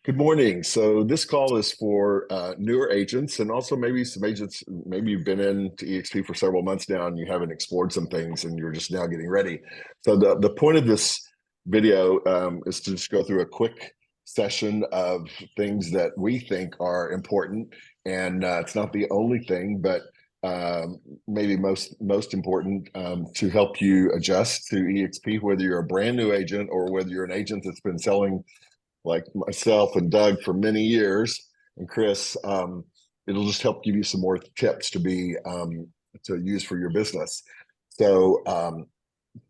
Good morning. So this call is for newer agents and also maybe some agents, maybe you've been into EXP for several months now and you haven't explored some things and you're just now getting ready. So the point of this video is to just go through a quick session of things that we think are important. And it's not the only thing, but maybe most important to help you adjust to EXP, whether you're a brand new agent or whether you're an agent that's been selling like myself and Doug for many years, and Chris. It'll just help give you some more tips to use for your business. So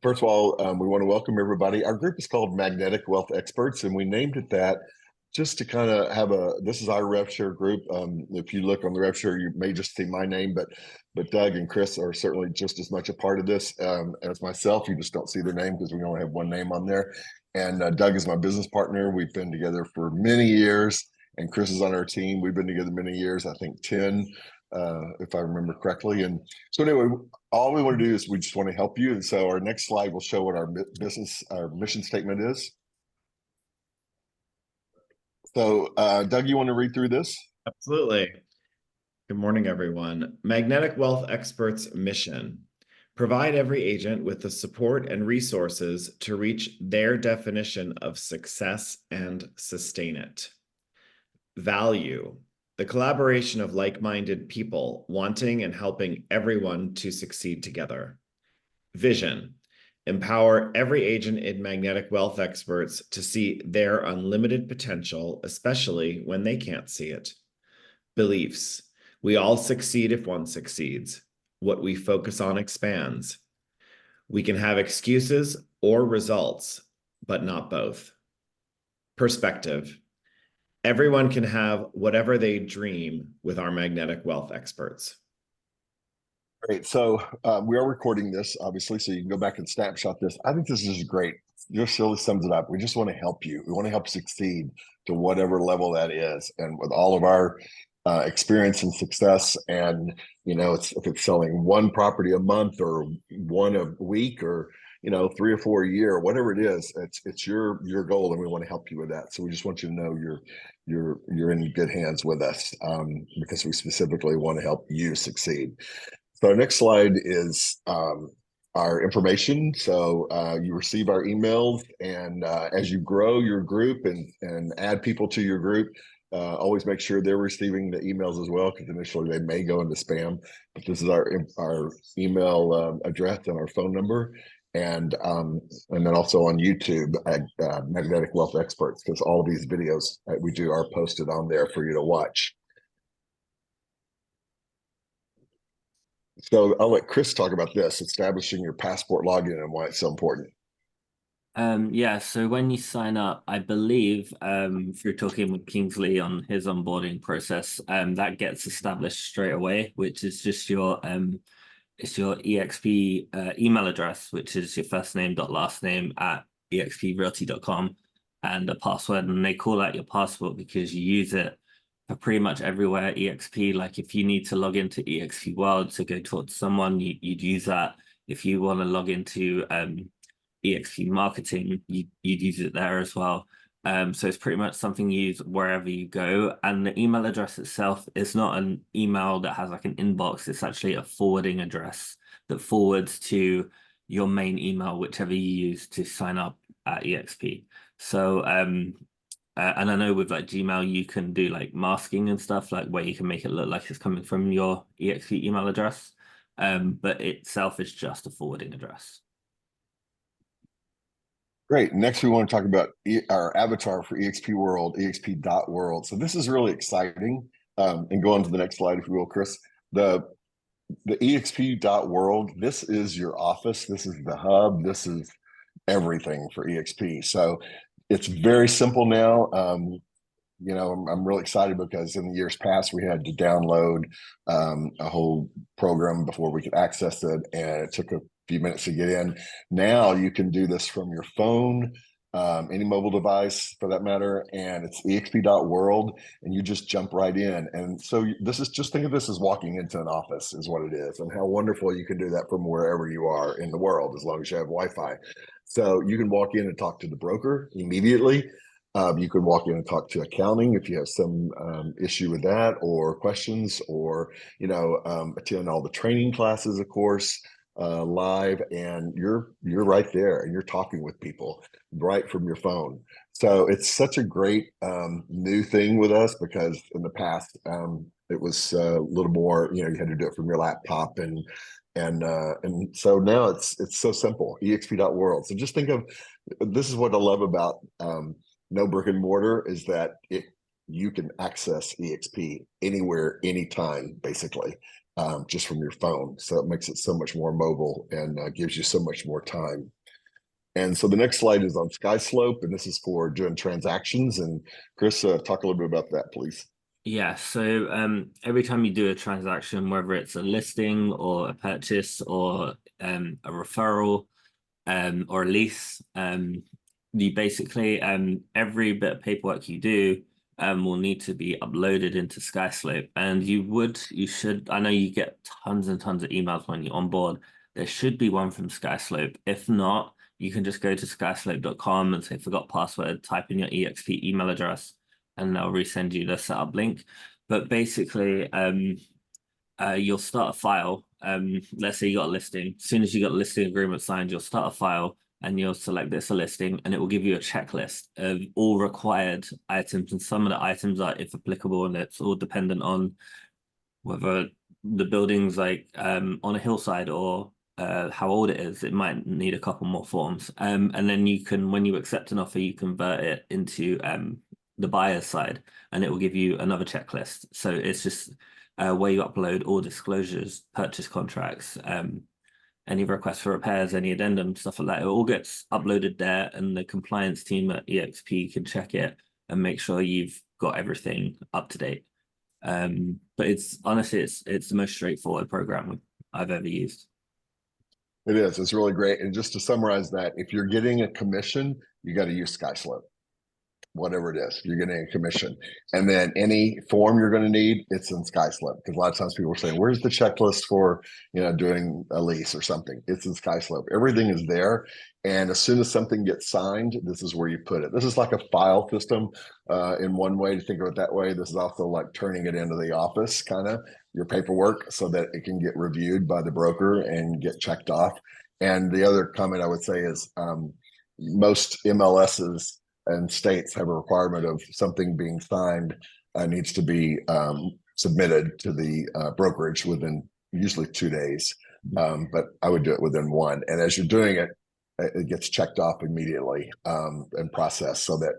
first of all, we want to welcome everybody. Our group is called Magnetic Wealth Experts, and we named it that just to kind of have this is our rev share group. If you look on the rev share, you may just see my name, but Doug and Chris are certainly just as much a part of this as myself. You just don't see their name because we only have one name on there. And Doug is my business partner. We've been together for many years, and Chris is on our team. We've been together many years, I think 10, if I remember correctly. And so anyway, all we want to do is we just want to help you. And so our next slide will show what our mission statement is. So Doug, you want to read through this? Absolutely. Good morning, everyone. Magnetic Wealth Experts mission. Provide every agent with the support and resources to reach their definition of success and sustain it. Value. The collaboration of like-minded people wanting and helping everyone to succeed together. Vision. Empower every agent in Magnetic Wealth Experts to see their unlimited potential, especially when they can't see it. Beliefs. We all succeed if one succeeds. What we focus on expands. We can have excuses or results, but not both. Perspective. Everyone can have whatever they dream with our Magnetic Wealth Experts. Great. So we are recording this, obviously, so you can go back and snapshot this. I think this is great. Just really sums it up. We just want to help you. We want to help succeed to whatever level that is. And with all of our experience and success, and if it's selling one property a month or one a week or 3 or 4 a year, whatever it is, it's your goal, and we want to help you with that. So we just want you to know you're in good hands with us, because we specifically want to help you succeed. So our next slide is our information. So you receive our emails, and as you grow your group and add people to your group, always make sure they're receiving the emails as well, because initially they may go into spam. But this is our email address and our phone number, and then also on YouTube at Magnetic Wealth Experts, because all of these videos that we do are posted on there for you to watch. So I'll let Chris talk about this, establishing your passport login and why it's so important. Yeah, so when you sign up, I believe if you're talking with Kingsley on his onboarding process, that gets established straight away, which is just your it's your EXP email address, which is your first name dot last name at exprealty.com, and a password. And they call out your passport because you use it for pretty much everywhere EXP. Like if you need to log into EXP World to go talk to someone, you'd use that. If you want to log into EXP marketing, you'd use it there as well. So it's pretty much something you use wherever you go. And the email address itself is not an email that has like an inbox. It's actually a forwarding address that forwards to your main email, whichever you use to sign up at EXP. So and I know with like Gmail, you can do like masking and stuff, like where you can make it look like it's coming from your EXP email address. But itself is just a forwarding address. Great. Next, we want to talk about our avatar for EXP World, exp.world. So this is really exciting. And go on to the next slide, if you will, Chris. The exp.world, this is your office. This is the hub. This is everything for EXP. So it's very simple now. I'm really excited because in the years past, we had to download a whole program before we could access it, and it took a few minutes to get in. Now you can do this from your phone, any mobile device for that matter, and it's exp.world, and you just jump right in. And so just think of this as walking into an office is what it is, and how wonderful you can do that from wherever you are in the world, as long as you have Wi-Fi. So you can walk in and talk to the broker immediately. You can walk in and talk to accounting if you have some issue with that or questions, or attend all the training classes, of course, live, and you're right there and you're talking with people right from your phone. So it's such a great new thing with us, because in the past it was a little more, you had to do it from your laptop, and so now it's so simple. exp.world. So just think of, this is what I love about no brick and mortar, is that you can access EXP anywhere, anytime, basically, just from your phone. So it makes it so much more mobile and gives you so much more time. And so the next slide is on SkySlope, and this is for doing transactions. And Chris, talk a little bit about that, please. Yeah, so every time you do a transaction, whether it's a listing or a purchase or a referral or a lease, you basically every bit of paperwork you do will need to be uploaded into SkySlope. And you should, I know you get tons and tons of emails when you're on board. There should be one from SkySlope. If not, you can just go to skyslope.com and say forgot password, type in your EXP email address, and they'll resend you the setup link. But basically, you'll start a file. Let's say you got a listing. As soon as you got a listing agreement signed, you'll start a file and you'll select this a listing, and it will give you a checklist of all required items. And some of the items are, if applicable, and it's all dependent on whether the building's like on a hillside or how old it is. It might need a couple more forms. And then you can, when you accept an offer, you convert it into the buyer's side, and it will give you another checklist. So it's just where you upload all disclosures, purchase contracts, any requests for repairs, any addendum, stuff like that. It all gets uploaded there, and the compliance team at EXP can check it and make sure you've got everything up to date. But it's honestly, it's the most straightforward program I've ever used. It is. It's really great. And just to summarize that, if you're getting a commission, you got to use SkySlope. Whatever it is, you're getting a commission. And then any form you're going to need, it's in SkySlope. Because a lot of times people are saying, where's the checklist for, doing a lease or something? It's in SkySlope. Everything is there. And as soon as something gets signed, this is where you put it. This is like a file system in one way to think of it that way. This is also like turning it into the office, kind of your paperwork, so that it can get reviewed by the broker and get checked off. And the other comment I would say is most MLSs and states have a requirement of something being signed needs to be submitted to the brokerage within usually 2 days. But I would do it within 1. And as you're doing it, it gets checked off immediately and processed, so that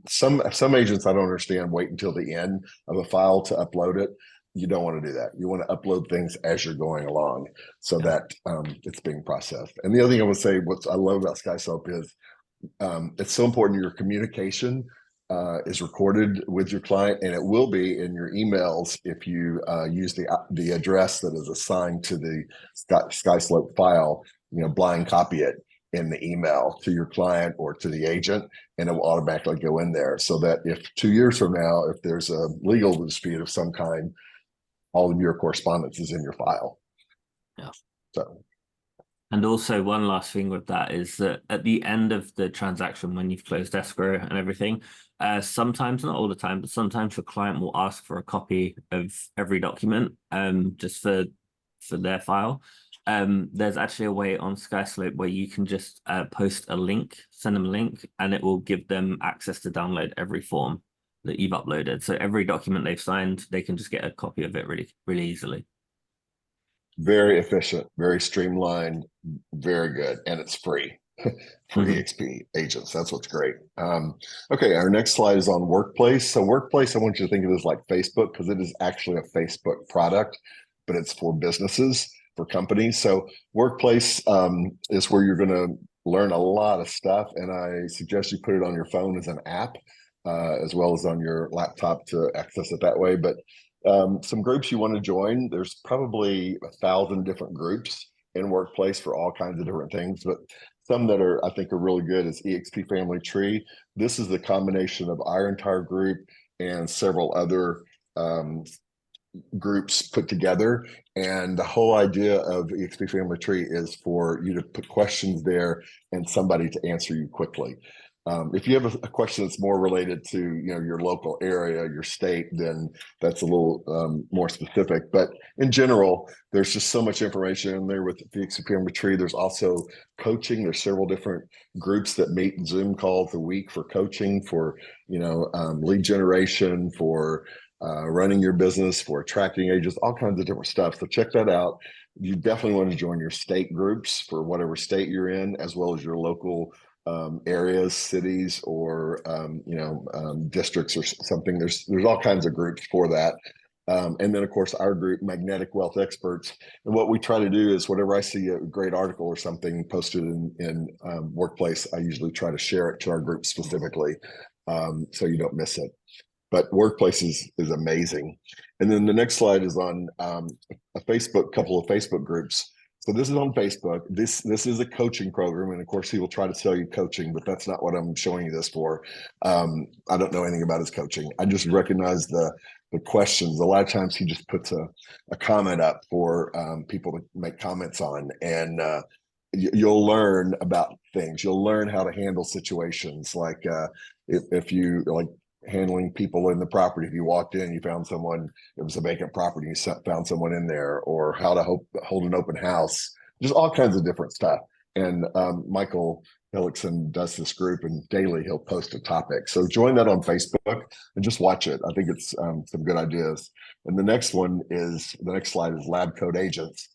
some agents, I don't understand, wait until the end of a file to upload it. You don't want to do that. You want to upload things as you're going along, so that it's being processed. And the other thing I would say, what I love about SkySlope is it's so important your communication is recorded with your client, and it will be in your emails if you use the address that is assigned to the SkySlope file. Blind copy it in the email to your client or to the agent, and it will automatically go in there, so that if 2 years from now, if there's a legal dispute of some kind, all of your correspondence is in your file. Yeah. So. And also, one last thing with that is that at the end of the transaction, when you've closed escrow and everything, sometimes, not all the time, but sometimes the client will ask for a copy of every document, just for their file. There's actually a way on SkySlope where you can just post a link, send them a link, and it will give them access to download every form that you've uploaded. So every document they've signed, they can just get a copy of it really, really easily. Very efficient, very streamlined, very good, and it's free for EXP agents. That's what's great. Okay, our next slide is on Workplace. So Workplace, I want you to think of it as like Facebook, because it is actually a Facebook product, but it's for businesses, for companies. So Workplace is where you're going to learn a lot of stuff, and I suggest you put it on your phone as an app, as well as on your laptop to access it that way. But some groups you want to join, there's probably 1,000 different groups in Workplace for all kinds of different things, but some that I think are really good is EXP Family Tree. This is the combination of our entire group and several other groups put together. And the whole idea of EXP Family Tree is for you to put questions there and somebody to answer you quickly. If you have a question that's more related to, your local area, your state, then that's a little more specific. But in general, there's just so much information in there with the ExpPyramid. There's also coaching. There's several different groups that meet Zoom calls a week for coaching, for lead generation, for running your business, for attracting agents, all kinds of different stuff. So check that out. You definitely want to join your state groups for whatever state you're in, as well as your local areas, cities, or districts or something. There's all kinds of groups for that. And then of course our group, Magnetic Wealth Experts. And what we try to do is whenever I see a great article or something posted in Workplace, I usually try to share it to our group specifically, so you don't miss it. But Workplace is amazing. And then the next slide is on a couple of Facebook groups. So this is on Facebook. This is a coaching program, and of course he will try to sell you coaching, but that's not what I'm showing you this for. I don't know anything about his coaching. I just recognize the questions. A lot of times he just puts a comment up for people to make comments on, and you'll learn about things. You'll learn how to handle situations, like if you like handling people in the property. If you walked in, you found someone, it was a vacant property, you found someone in there, or how to hold an open house, just all kinds of different stuff. And Michael Hellickson does this group, and daily he'll post a topic. So join that on Facebook and just watch it. I think it's some good ideas. And the next slide is Lab Coat Agents.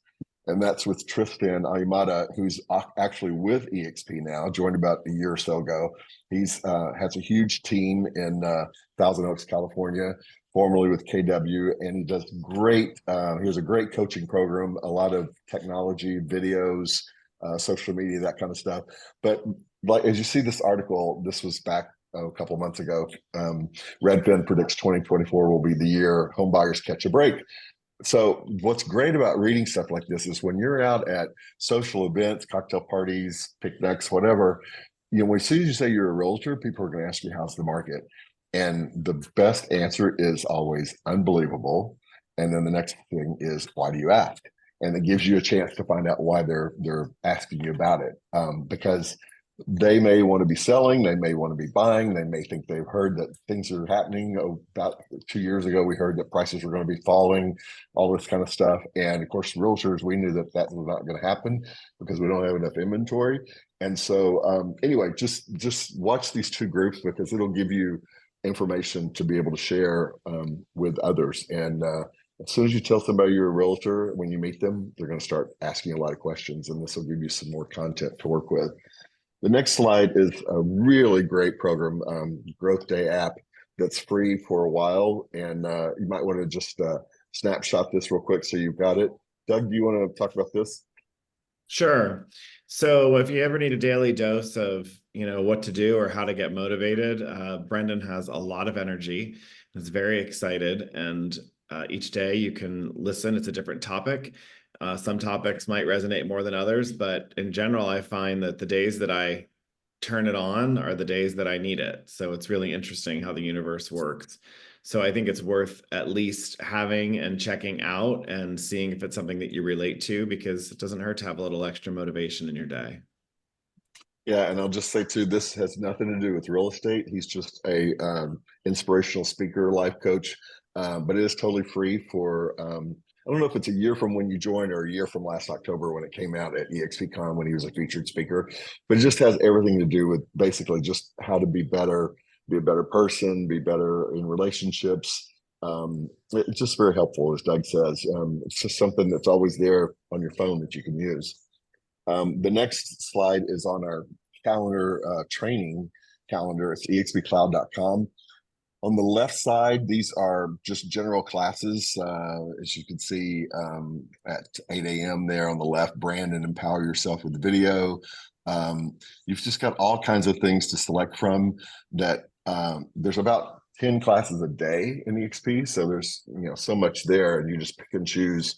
And that's with Tristan Ayamada, who's actually with EXP now, joined about a year or so ago. He's has a huge team in Thousand Oaks, California, formerly with KW, and he does great. He has a great coaching program, a lot of technology, videos, social media, that kind of stuff. But like as you see this article, this was back a couple of months ago. Redfin predicts 2024 will be the year home buyers catch a break. So what's great about reading stuff like this is when you're out at social events, cocktail parties, picnics, whatever, as soon as you say you're a realtor, people are going to ask you, how's the market? And the best answer is always unbelievable. And then the next thing is, why do you ask? And it gives you a chance to find out why they're asking you about it. Because they may want to be selling, they may want to be buying, they may think they've heard that things are happening. About 2 years ago, we heard that prices were going to be falling, all this kind of stuff. And of course, realtors, we knew that was not going to happen because we don't have enough inventory. And so anyway, just watch these two groups, because it'll give you information to be able to share with others. And as soon as you tell somebody you're a realtor, when you meet them, they're going to start asking a lot of questions, and this will give you some more content to work with. The next slide is a really great program, Growth Day app, that's free for a while. And you might want to just snapshot this real quick so you've got it. Doug, do you want to talk about this? Sure. So if you ever need a daily dose of, what to do or how to get motivated, Brendan has a lot of energy. He's very excited. And each day you can listen. It's a different topic. Some topics might resonate more than others, but in general, I find that the days that I turn it on are the days that I need it. So it's really interesting how the universe works. So I think it's worth at least having and checking out and seeing if it's something that you relate to, because it doesn't hurt to have a little extra motivation in your day. Yeah, and I'll just say too, this has nothing to do with real estate. He's just a inspirational speaker, life coach, but it is totally free for I don't know if it's a year from when you joined or a year from last October when it came out at EXPCon when he was a featured speaker. But it just has everything to do with basically just how to be better, be a better person, be better in relationships. It's just very helpful, as Doug says. It's just something that's always there on your phone that you can use. The next slide is on our calendar, training calendar. It's expcloud.com. On the left side, these are just general classes. As you can see at 8 a.m. there on the left, brand and empower yourself with video. You've just got all kinds of things to select from. That there's about 10 classes a day in EXP. So there's so much there, and you just pick and choose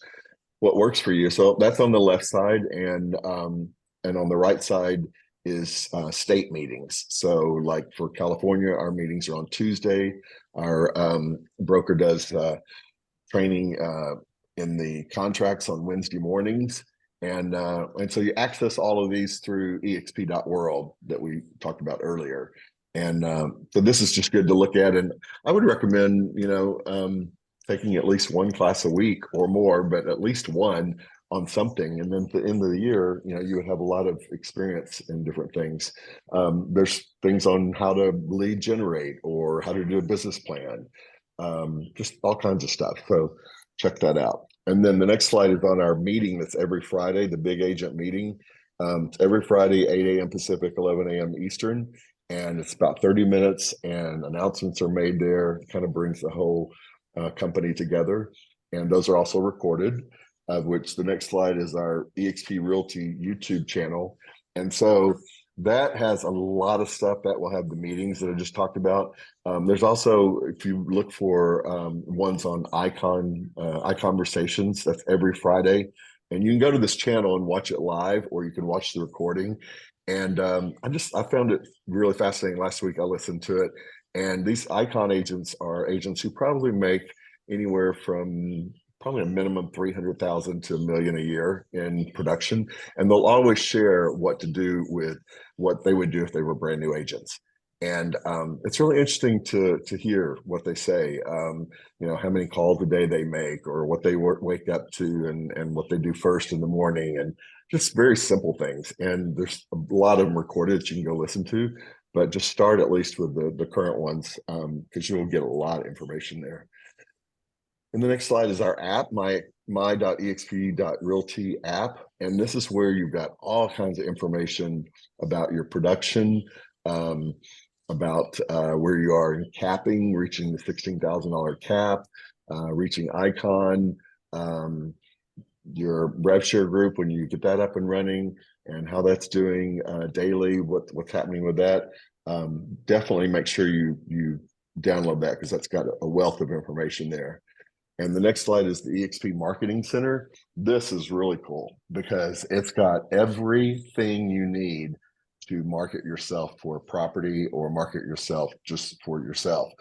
what works for you. So that's on the left side, and on the right side is state meetings. So like for California, our meetings are on Tuesday. Our broker does training in the contracts on Wednesday mornings. And so you access all of these through exp.world that we talked about earlier. And so this is just good to look at. And I would recommend, taking at least one class a week or more, but at least one on something. And then at the end of the year, you would have a lot of experience in different things. There's things on how to lead generate or how to do a business plan, just all kinds of stuff. So check that out. And then the next slide is on our meeting that's every Friday, the Big Agent meeting. It's every Friday, 8 a.m. Pacific, 11 a.m. Eastern. And it's about 30 minutes and announcements are made there. It kind of brings the whole company together. And those are also recorded, of which the next slide is our eXp Realty YouTube channel. And so that has a lot of stuff that will have the meetings that I just talked about. There's also, if you look for ones on iConversations, that's every Friday. And you can go to this channel and watch it live, or you can watch the recording. And I found it really fascinating. Last week I listened to it, and these icon agents are agents who probably make anywhere from probably a minimum 300,000 to $1 million a year in production. And they'll always share what to do with what they would do if they were brand new agents. And it's really interesting to hear what they say, how many calls a day they make, or what they wake up to, and what they do first in the morning, and just very simple things. And there's a lot of them recorded that you can go listen to, but just start at least with the current ones, because you'll get a lot of information there. And the next slide is our app, my.exp.realty app. And this is where you've got all kinds of information about your production, about where you are in capping, reaching the $16,000 cap, reaching icon, your rev share group when you get that up and running, and how that's doing daily, what's happening with that. Definitely make sure you download that, because that's got a wealth of information there. And the next slide is the eXp Marketing Center. This is really cool because it's got everything you need to market yourself for a property, or market yourself just for yourself.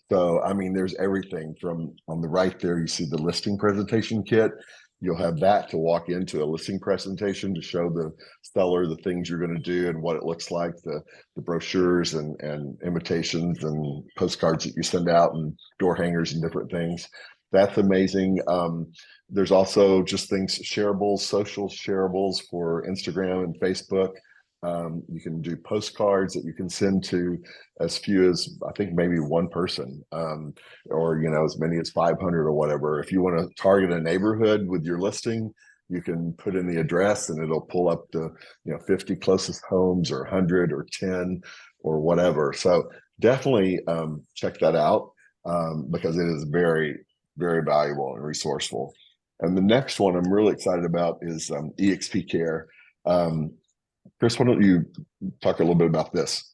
So, I mean, there's everything from, on the right there, you see the listing presentation kit. You'll have that to walk into a listing presentation to show the seller the things you're going to do and what it looks like, the brochures and invitations and postcards that you send out, and door hangers and different things. That's amazing. There's also just things, shareables, social shareables for Instagram and Facebook. You can do postcards that you can send to as few as, I think, maybe one person, or as many as 500 or whatever. If you want to target a neighborhood with your listing, you can put in the address and it'll pull up the 50 closest homes, or 100 or 10 or whatever. So definitely check that out, because it is very, very valuable and resourceful. And the next one I'm really excited about is eXp Care. Chris, why don't you talk a little bit about this?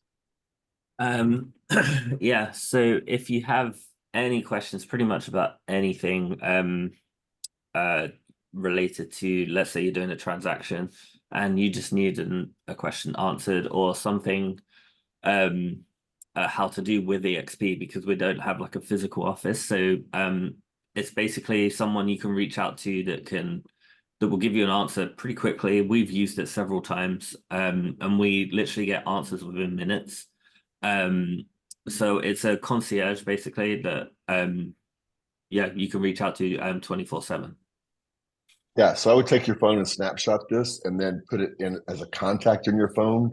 Yeah, so if you have any questions pretty much about anything related to, let's say you're doing a transaction and you just need a question answered, or something how to do with eXp, because we don't have like a physical office. So it's basically someone you can reach out to that will give you an answer pretty quickly. We've used it several times, and we literally get answers within minutes. So it's a concierge basically that you can reach out to 24/7. Yeah, so I would take your phone and snapshot this and then put it in as a contact in your phone,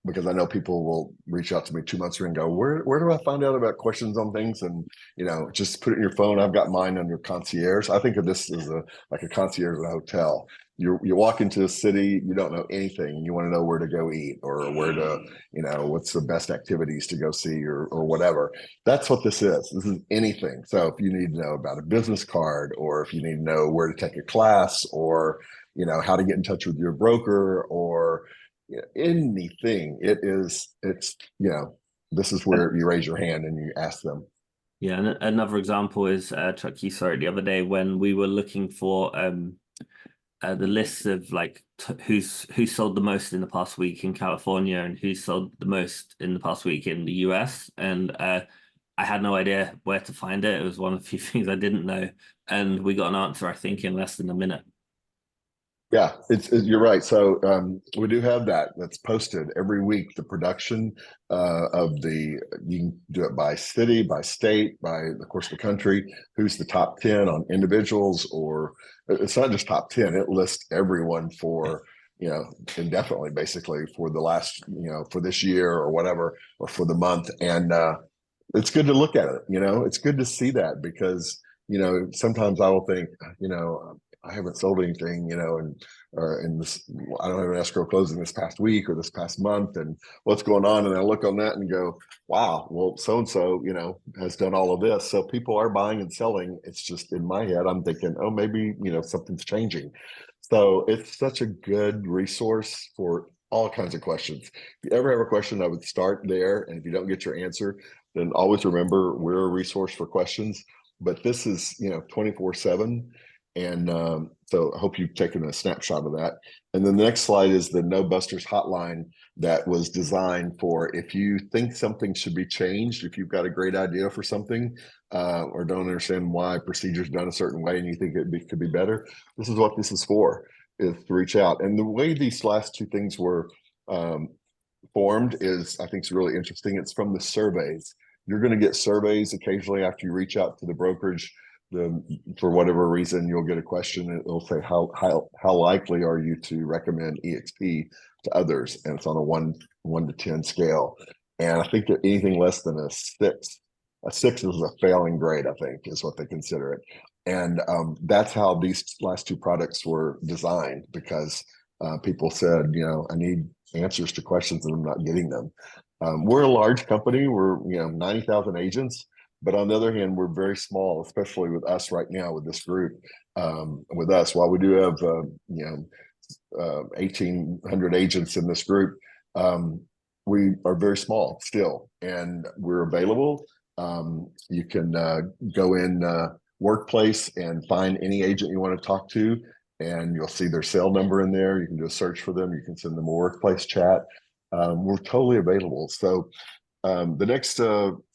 because I know people will reach out to me 2 months ago and go, where do I find out about questions on things? And just put it in your phone. I've got mine under concierge. I think of this as like a concierge at a hotel. You walk into a city, you don't know anything, you want to know where to go eat, or where to, what's the best activities to go see, or whatever. That's what this is. This is anything. So if you need to know about a business card, or if you need to know where to take a class, or how to get in touch with your broker, or anything, this is where you raise your hand and you ask them. Yeah, and another example is Chuck, you saw it the other day when we were looking for the lists of like who sold the most in the past week in California, and who sold the most in the past week in the US. And I had no idea where to find it. It was one of the few things I didn't know, and we got an answer, I think, in less than a minute. Yeah, you're right. So we do have that. That's posted every week. The production of the you can do it by city, by state, by of course the country. Who's the top 10 on individuals, or it's not just top 10. It lists everyone for indefinitely, basically for the last for this year or whatever, or for the month. And it's good to look at it. It's good to see that because sometimes I will think I haven't sold anything, or in this, I don't have an escrow closing this past week or this past month, and what's going on? And I look on that and go, wow, well, so and so, has done all of this. So people are buying and selling. It's just in my head, I'm thinking, oh, maybe something's changing. So it's such a good resource for all kinds of questions. If you ever have a question, I would start there, and if you don't get your answer, then always remember we're a resource for questions. But this is 24/7. And so I hope you've taken a snapshot of that. And then the next slide is the No Busters hotline that was designed for if you think something should be changed, if you've got a great idea for something or don't understand why procedure's done a certain way and you think could be better, this is what this is for, is to reach out. And the way these last two things were formed is, I think, is really interesting. It's from the surveys. You're going to get surveys occasionally after you reach out to the brokerage. For whatever reason, you'll get a question and it'll say how likely are you to recommend EXP to others, and it's on a 1 to 10 scale. And I think that anything less than a 6 is a failing grade, I think, is what they consider it. And that's how these last two products were designed, because people said, I need answers to questions and I'm not getting them. We're a large company. We're 90,000 agents. But on the other hand, we're very small, especially with us right now with this group. With us, while we do have 1,800 agents in this group, we are very small still, and we're available. You can go in Workplace and find any agent you want to talk to, and you'll see their cell number in there. You can do a search for them. You can send them a Workplace chat. We're totally available. So the next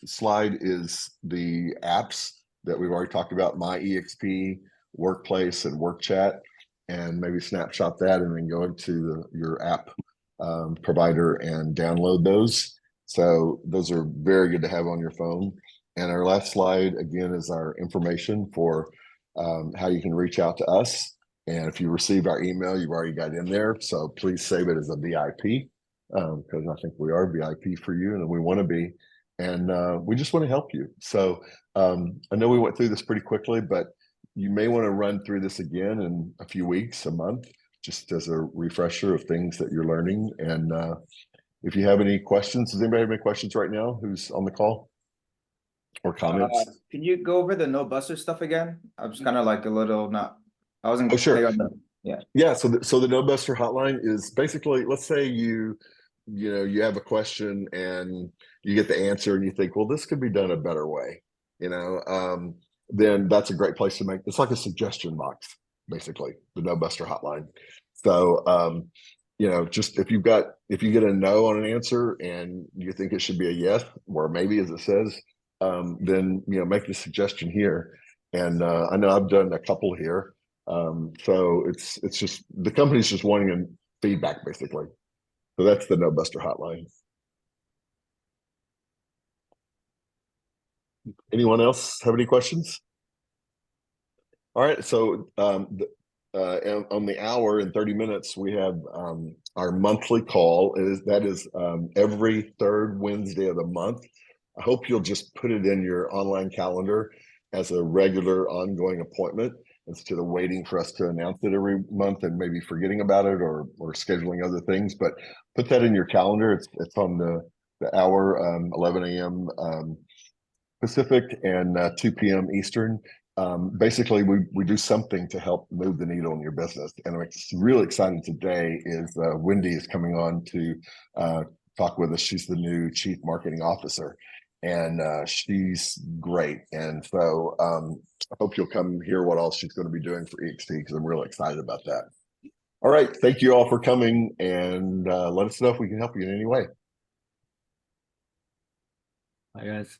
slide is the apps that we've already talked about: My EXP, Workplace, and WorkChat. And maybe snapshot that and then go into your app provider and download those. So those are very good to have on your phone. And our last slide, again, is our information for how you can reach out to us. And if you receive our email, you've already got in there. So please save it as a VIP. Because I think we are VIP for you and we want to be, and we just want to help you. So I know we went through this pretty quickly, but you may want to run through this again in a few weeks, a month, just as a refresher of things that you're learning. And if you have any questions, does anybody have any questions right now who's on the call or comments? Can you go over the No Buster stuff again? I was kind of like a little I wasn't sure. clear on the, Yeah. So the No Buster hotline is basically, let's say you have a question and you get the answer and you think, well, this could be done a better way, then that's a great place to make. It's like a suggestion box, basically, the No Buster hotline. So, just if you get a no on an answer and you think it should be a yes, or maybe as it says, then, make the suggestion here. And I know I've done a couple here. So it's just, the company's just wanting feedback, basically. So that's the No Buster hotline. Anyone else have any questions? All right. So on the hour and 30 minutes, we have our monthly call. That is every third Wednesday of the month. I hope you'll just put it in your online calendar as a regular ongoing appointment, instead of waiting for us to announce it every month and maybe forgetting about it or scheduling other things. But put that in your calendar. It's on the hour, 11 a.m. Pacific and 2 p.m. Eastern. Basically, we do something to help move the needle in your business. And what's really exciting today is Wendy is coming on to talk with us. She's the new Chief Marketing Officer, and she's great. And so I hope you'll come hear what all she's going to be doing for EXP, because I'm really excited about that. All right. Thank you all for coming, and let us know if we can help you in any way. Bye, guys.